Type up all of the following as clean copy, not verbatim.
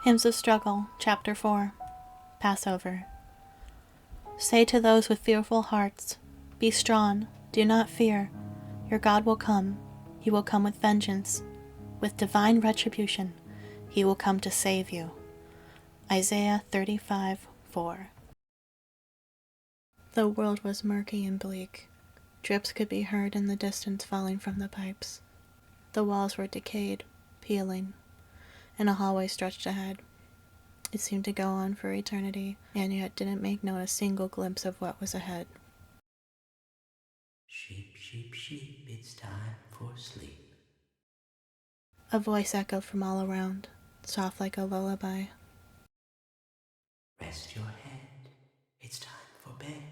Hymns of Struggle, Chapter 4, Passover. Say to those with fearful hearts, be strong, do not fear. Your God will come. He will come with vengeance. With divine retribution, he will come to save you. Isaiah 35:4. The world was murky and bleak. Drips could be heard in the distance falling from the pipes. The walls were decayed, peeling, and a hallway stretched ahead. It seemed to go on for eternity, and yet didn't make known a single glimpse of what was ahead. Sheep, sheep, sheep, it's time for sleep. A voice echoed from all around, soft like a lullaby. Rest your head, it's time for bed.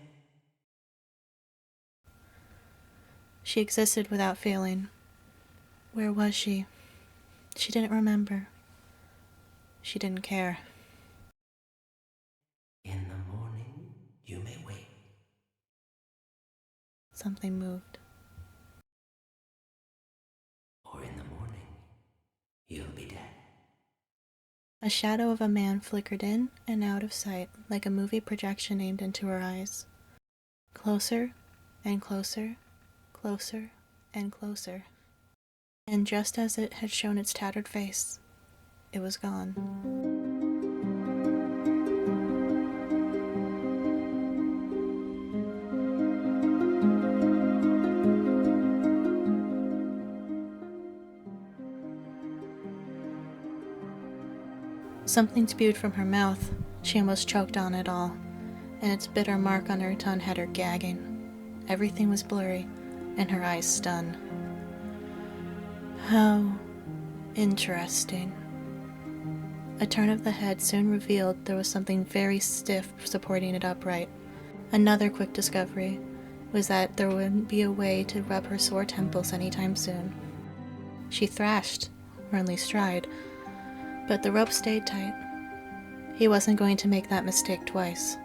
She existed without feeling. Where was she? She didn't remember. She didn't care. In the morning, you may wake. Something moved. Or in the morning, you'll be dead. A shadow of a man flickered in and out of sight like a movie projection aimed into her eyes. Closer and closer, closer and closer. And just as it had shown its tattered face, it was gone. Something spewed from her mouth. She almost choked on it all, and its bitter mark on her tongue had her gagging. Everything was blurry, and her eyes stunned. How interesting. A turn of the head soon revealed there was something very stiff supporting it upright. Another quick discovery was that there wouldn't be a way to rub her sore temples anytime soon. She thrashed, or at least tried, but the rope stayed tight. He wasn't going to make that mistake twice.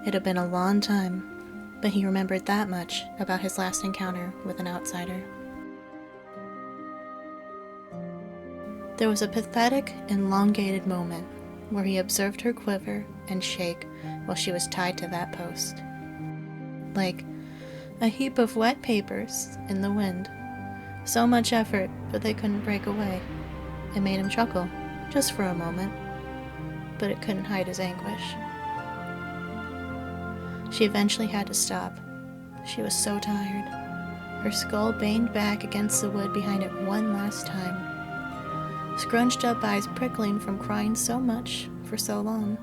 It had been a long time, but he remembered that much about his last encounter with an outsider. There was a pathetic, elongated moment where he observed her quiver and shake while she was tied to that post. Like a heap of wet papers in the wind. So much effort, but they couldn't break away. It made him chuckle, just for a moment, but it couldn't hide his anguish. She eventually had to stop. She was so tired. Her skull banged back against the wood behind it one last time. Scrunched up eyes prickling from crying so much for so long.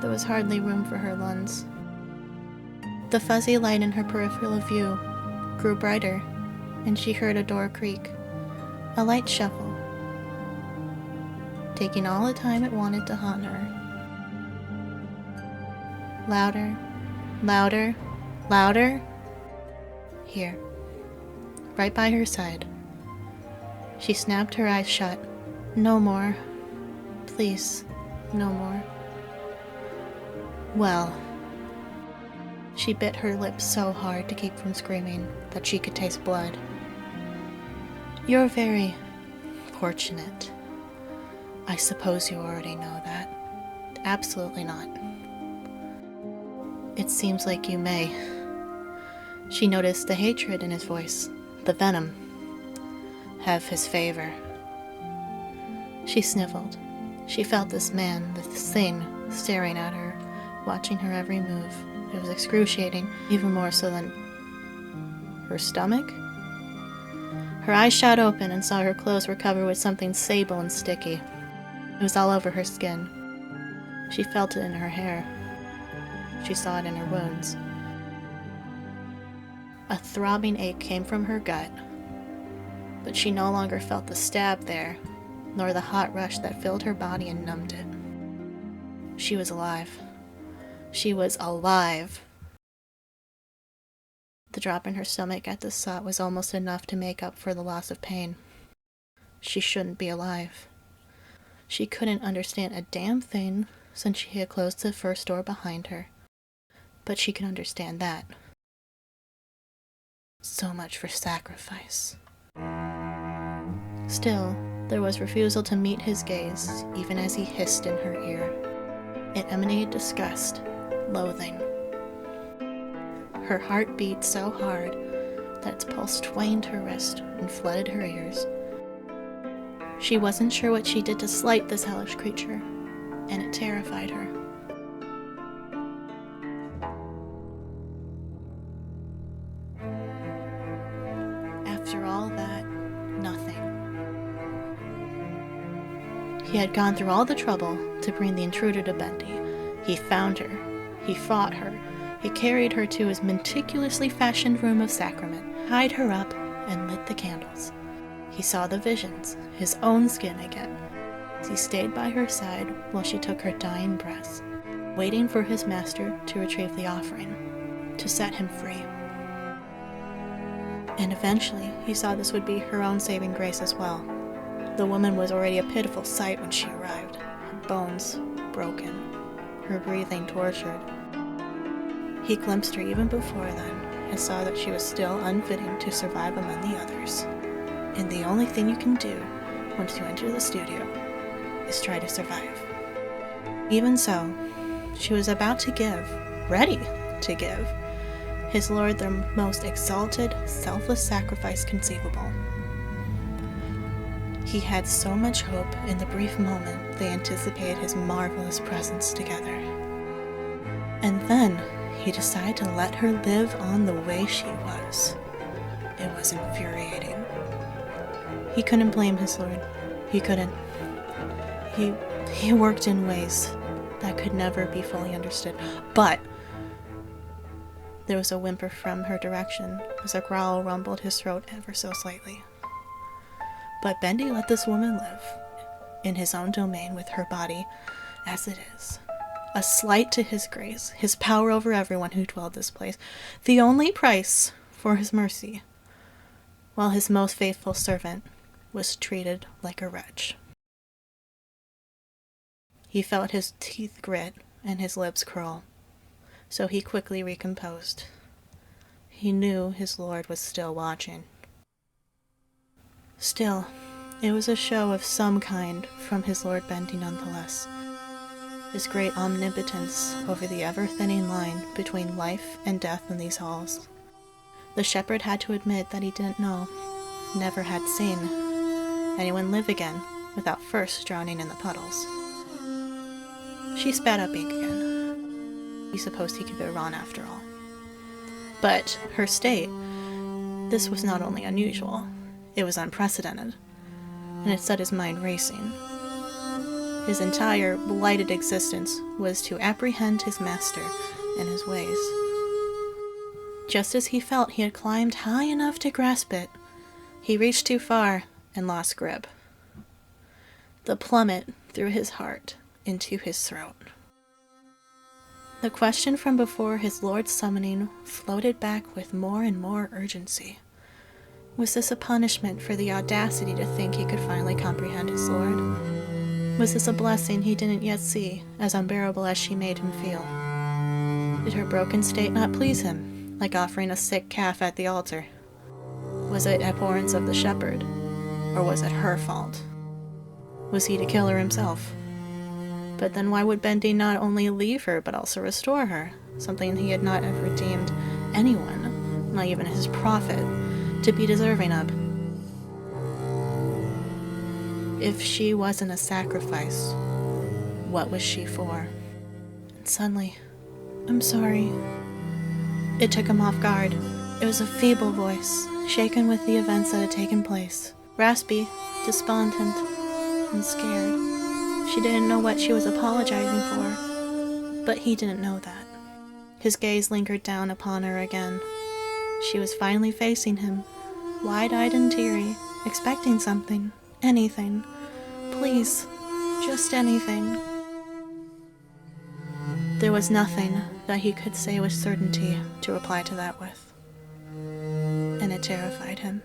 There was hardly room for her lungs. The fuzzy light in her peripheral view grew brighter, and she heard a door creak, a light shuffle, taking all the time it wanted to haunt her. Louder, louder, louder. Here, right by her side. She snapped her eyes shut. No more. Please, no more. Well. She bit her lips so hard to keep from screaming that she could taste blood. You're very fortunate. I suppose you already know that. Absolutely not. It seems like you may. She noticed the hatred in his voice, the venom. Have his favor. She sniffled. She felt this man, this thing, staring at her, watching her every move. It was excruciating, even more so than her stomach. Her eyes shot open and saw her clothes were covered with something sable and sticky. It was all over her skin. She felt it in her hair. She saw it in her wounds. A throbbing ache came from her gut, but she no longer felt the stab there, nor the hot rush that filled her body and numbed it. She was alive. She was alive. The drop in her stomach at this thought was almost enough to make up for the loss of pain. She shouldn't be alive. She couldn't understand a damn thing since she had closed the first door behind her, but she could understand that. So much for sacrifice. Still, There was refusal to meet his gaze, even as he hissed in her ear. It emanated disgust, loathing. Her heart beat so hard that its pulse twanged her wrist and flooded her ears. She wasn't sure what she did to slight this hellish creature, and it terrified her. After all that, nothing. He had gone through all the trouble to bring the intruder to Bendy. He found her. He fought her. He carried her to his meticulously fashioned room of sacrament, tied her up, and lit the candles. He saw the visions, his own skin again, as he stayed by her side while she took her dying breaths, waiting for his master to retrieve the offering, to set him free. And eventually, he saw this would be her own saving grace as well. The woman was already a pitiful sight when she arrived, her bones broken, her breathing tortured. He glimpsed her even before then, and saw that she was still unfitting to survive among the others. And the only thing you can do once you enter the studio is try to survive. Even so, she was about to give, ready to give, his lord the most exalted, selfless sacrifice conceivable. He had so much hope in the brief moment they anticipated his marvelous presence together. And then he decided to let her live on the way she was. It was infuriating. He couldn't blame his lord. He couldn't. He worked in ways that could never be fully understood. But there was a whimper from her direction as a growl rumbled his throat ever so slightly. But Bendy let this woman live in his own domain with her body as it is. A slight to his grace, his power over everyone who dwelled this place, the only price for his mercy, while his most faithful servant was treated like a wretch. He felt his teeth grit and his lips curl, so he quickly recomposed. He knew his lord was still watching. Still, it was a show of some kind from his Lord Bendy nonetheless. His great omnipotence over the ever-thinning line between life and death in these halls. The shepherd had to admit that he didn't know, never had seen, anyone live again without first drowning in the puddles. She spat up ink again. He supposed he could be wrong after all. But her state, this was not only unusual, it was unprecedented, and it set his mind racing. His entire blighted existence was to apprehend his master and his ways. Just as he felt he had climbed high enough to grasp it, he reached too far and lost grip. The plummet threw his heart into his throat. The question from before his lord's summoning floated back with more and more urgency. Was this a punishment for the audacity to think he could finally comprehend his lord? Was this a blessing he didn't yet see, as unbearable as she made him feel? Did her broken state not please him, like offering a sick calf at the altar? Was it abhorrence of the shepherd, or was it her fault? Was he to kill her himself? But then why would Bendy not only leave her, but also restore her, something he had not ever deemed anyone, not even his prophet, to be deserving of? If she wasn't a sacrifice, what was she for? And suddenly, I'm sorry. It took him off guard. It was a feeble voice, shaken with the events that had taken place. Raspy, despondent, and scared. She didn't know what she was apologizing for, but he didn't know that. His gaze lingered down upon her again. She was finally facing him, wide-eyed and teary, expecting something, anything. Please, just anything. There was nothing that he could say with certainty to reply to that with, and it terrified him.